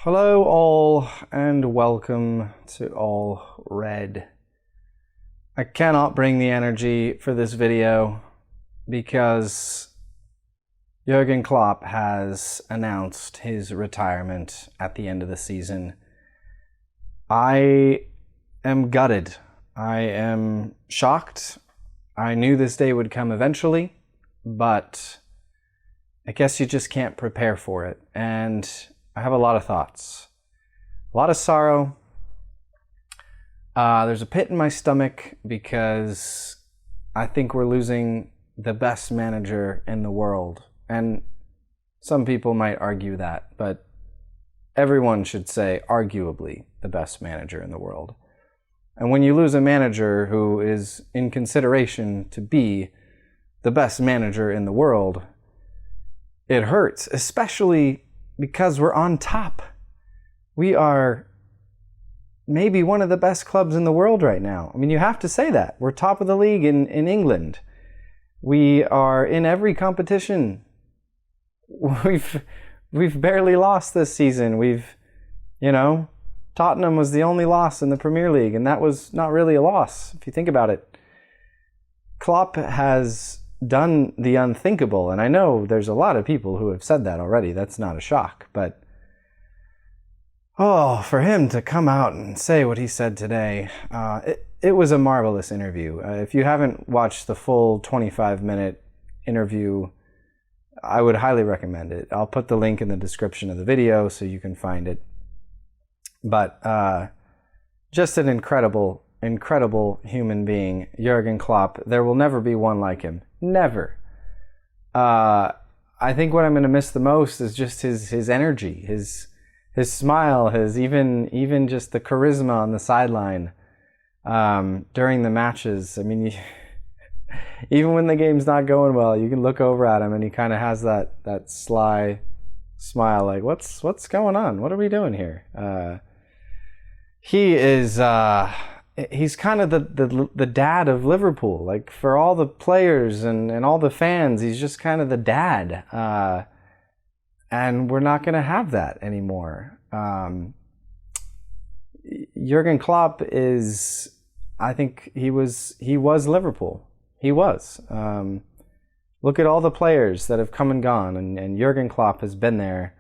Hello all and welcome to All Red. I cannot bring the energy for this video because Jurgen Klopp has announced his retirement at the end of the season. I am gutted. I am shocked. I knew this day would come eventually, but I guess you just can't prepare for it. And I have a lot of thoughts, a lot of sorrow. There's a pit in my stomach because I think we're losing the best manager in the world. And some people might argue that, but everyone should say arguably the best manager in the world. And when you lose a manager who is in consideration to be the best manager in the world, it hurts, especially because we're on top. We are maybe one of the best clubs in the world right now. I mean, you have to say that. We're top of the league in England. We are in every competition. We've barely lost this season. Tottenham was the only loss in the Premier League, and that was not really a loss, if you think about it. Klopp has done the unthinkable, and I know there's a lot of people who have said that already. That's not a shock, but for him to come out and say what he said today, it was a marvelous interview. If you haven't watched the full 25-minute interview, I would highly recommend it. I'll put the link in the description of the video so you can find it. But just an incredible human being, Jurgen Klopp. There will never be one like him. Never. I think what I'm going to miss the most is just his energy, his smile, his even just the charisma on the sideline during the matches. I mean, even when the game's not going well, you can look over at him and he kind of has that sly smile, like what's going on? What are we doing here? He is he's kind of the dad of Liverpool. Like, for all the players and all the fans, he's just kind of the dad. And we're not going to have that anymore. Jurgen Klopp is, I think he was Liverpool. He was. Look at all the players that have come and gone, and Jurgen Klopp has been there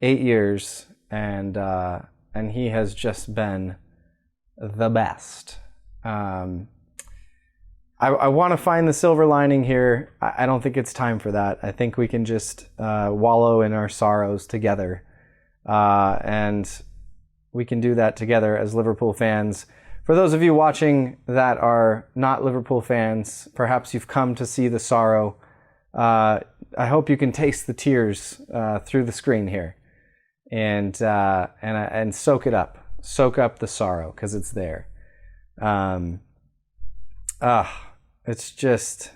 8 years, and he has just been the best. I want to find the silver lining here. I don't think it's time for that. I think we can just wallow in our sorrows together. And we can do that together as Liverpool fans. For those of you watching that are not Liverpool fans, perhaps you've come to see the sorrow. I hope you can taste the tears through the screen here, and soak it up. Soak up the sorrow, because it's there. It's just,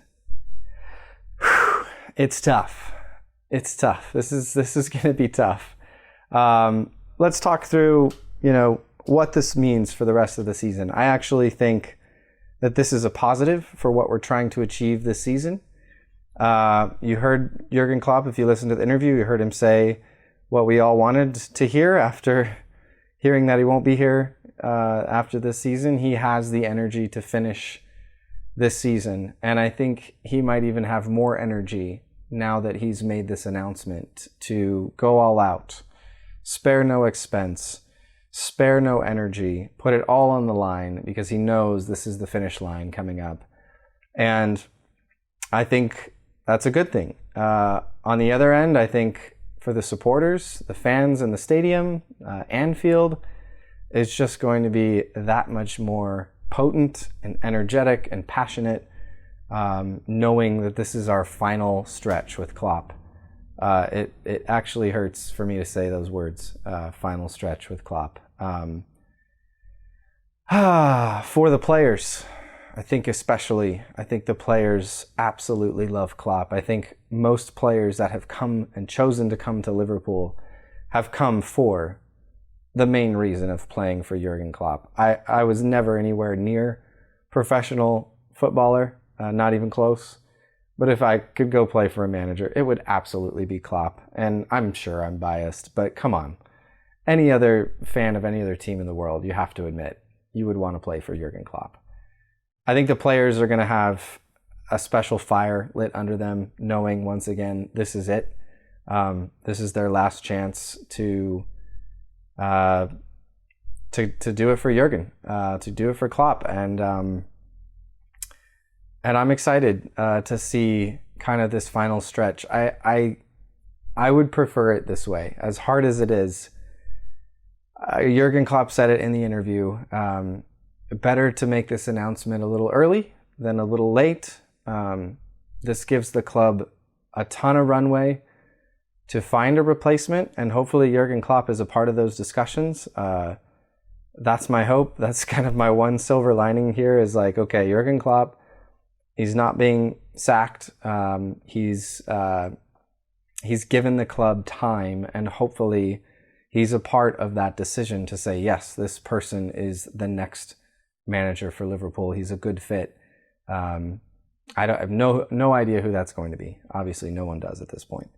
it's tough. It's tough. This is going to be tough. Let's talk through, what this means for the rest of the season. I actually think that this is a positive for what we're trying to achieve this season. You heard Jurgen Klopp, if you listened to the interview, you heard him say what we all wanted to hear after hearing that he won't be here after this season. He has the energy to finish this season, and I think he might even have more energy now that he's made this announcement to go all out, spare no expense, spare no energy, put it all on the line, because he knows this is the finish line coming up. And I think that's a good thing. On the other end, I think for the supporters, the fans in the stadium, Anfield, it's just going to be that much more potent and energetic and passionate, knowing that this is our final stretch with Klopp. It actually hurts for me to say those words, final stretch with Klopp. For the players, I think the players absolutely love Klopp. I think most players that have come and chosen to come to Liverpool have come for the main reason of playing for Jurgen Klopp. I was never anywhere near professional footballer, not even close. But if I could go play for a manager, it would absolutely be Klopp. And I'm sure I'm biased, but come on. any other fan of any other team in the world, you have to admit, you would want to play for Jurgen Klopp. I think the players are going to have a special fire lit under them, knowing once again, this is it. This is their last chance to do it for Jurgen, to do it for Klopp, and I'm excited to see kind of this final stretch. I would prefer it this way, as hard as it is. Jurgen Klopp said it in the interview. Better to make this announcement a little early than a little late. This gives the club a ton of runway to find a replacement, and hopefully Jurgen Klopp is a part of those discussions. That's my hope. That's kind of my one silver lining here, is like, okay, Jurgen Klopp, he's not being sacked. He's given the club time, and hopefully he's a part of that decision to say, yes, this person is the next manager for Liverpool. He's a good fit. I have no idea who that's going to be. Obviously, no one does at this point.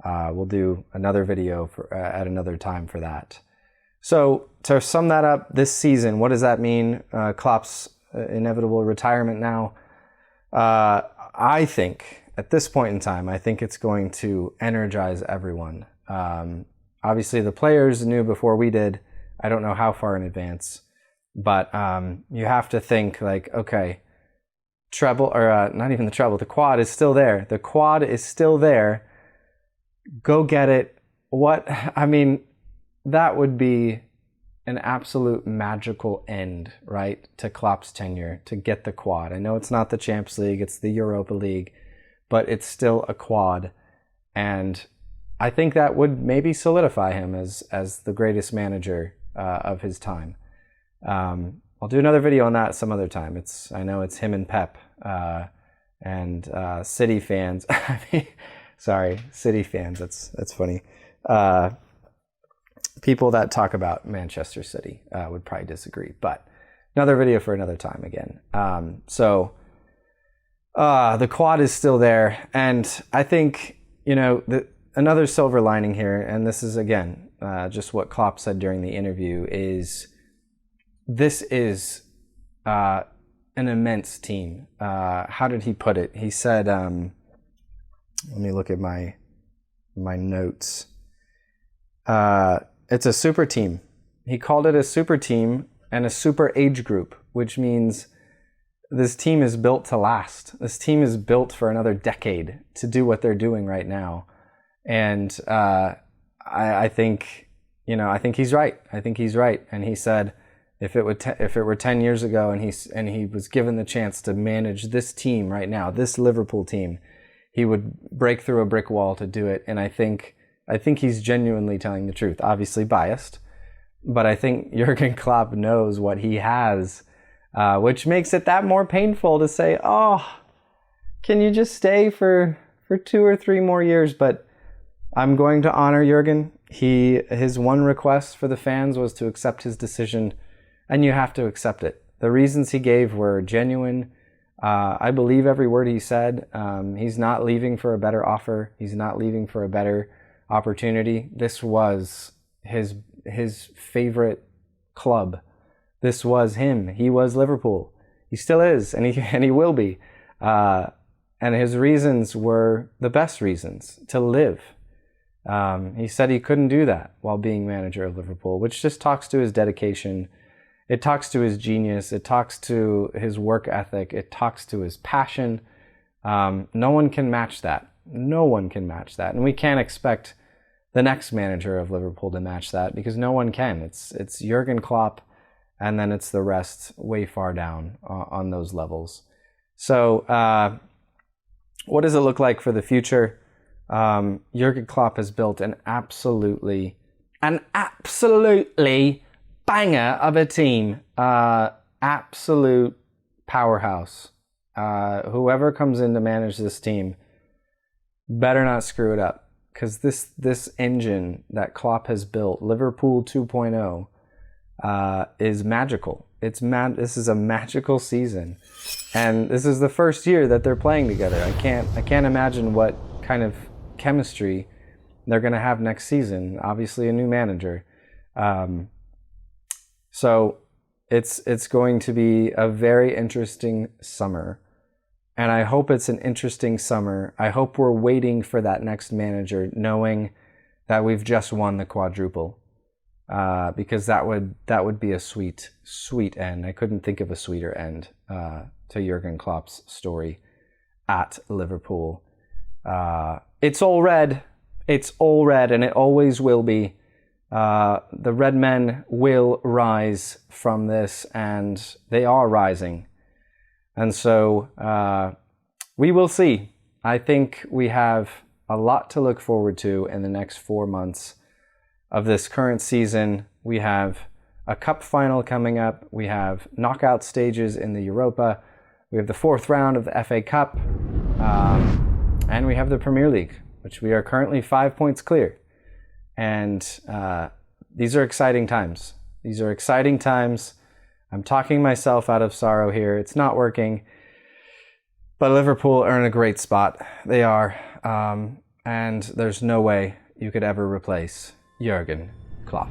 We'll do another video at another time for that. So to sum that up, this season, what does that mean? Klopp's inevitable retirement now. I think at this point in time, I think it's going to energize everyone. Obviously, the players knew before we did. I don't know how far in advance, but you have to think like, okay, treble, or not even the treble, the quad is still there. The quad is still there. Go get it. That would be an absolute magical end, right, to Klopp's tenure, to get the quad. I know it's not the Champions League, it's the Europa League, but it's still a quad. And I think that would maybe solidify him as the greatest manager of his time. I'll do another video on that some other time. I know it's him and Pep and City fans. Sorry, City fans. That's funny. People that talk about Manchester City would probably disagree, but another video for another time again. So the quad is still there, and I think another silver lining here, and this is again just what Klopp said during the interview, is this is an immense team. How did he put it? He said, let me look at my notes. It's a super team. He called it a super team and a super age group, which means this team is built to last. This team is built for another decade to do what they're doing right now. And I think he's right. I think he's right. And he said, if it were 10 years ago and he was given the chance to manage this team right now, this Liverpool team, he would break through a brick wall to do it. And I think he's genuinely telling the truth. Obviously biased, but I think Jurgen Klopp knows what he has, which makes it that more painful to say, oh, can you just stay for 2 or 3 more years? But I'm going to honor Jurgen. His one request for the fans was to accept his decision, and you have to accept it. The reasons he gave were genuine. I believe every word he said. He's not leaving for a better offer. He's not leaving for a better opportunity. This was his favorite club. This was him. He was Liverpool. He still is, and he will be. And his reasons were the best reasons to live. He said he couldn't do that while being manager of Liverpool, which just talks to his dedication. It talks to his genius. It talks to his work ethic. It talks to his passion. No one can match that. No one can match that. And we can't expect the next manager of Liverpool to match that, because no one can. It's Jurgen Klopp, and then it's the rest way far down on those levels. So what does it look like for the future? Jurgen Klopp has built an absolutely banger of a team. Absolute powerhouse. Whoever comes in to manage this team better not screw it up, because this engine that Klopp has built, Liverpool 2.0, is magical. This is a magical season, and this is the first year that they're playing together. I can't imagine what kind of chemistry they're going to have next season. Obviously, a new manager. So it's going to be a very interesting summer. And I hope it's an interesting summer. I hope we're waiting for that next manager, knowing that we've just won the quadruple. Because that would be a sweet, sweet end. I couldn't think of a sweeter end to Jurgen Klopp's story at Liverpool. It's all red. It's all red, and it always will be. The Red Men will rise from this, and they are rising. And so we will see. I think we have a lot to look forward to in the next 4 months of this current season. We have a cup final coming up. We have knockout stages in the Europa. We have the 4th round of the FA Cup. And we have the Premier League, which we are currently 5 points clear. And these are exciting times. These are exciting times. I'm talking myself out of sorrow here. It's not working. But Liverpool are in a great spot. They are. And there's no way you could ever replace Jurgen Klopp.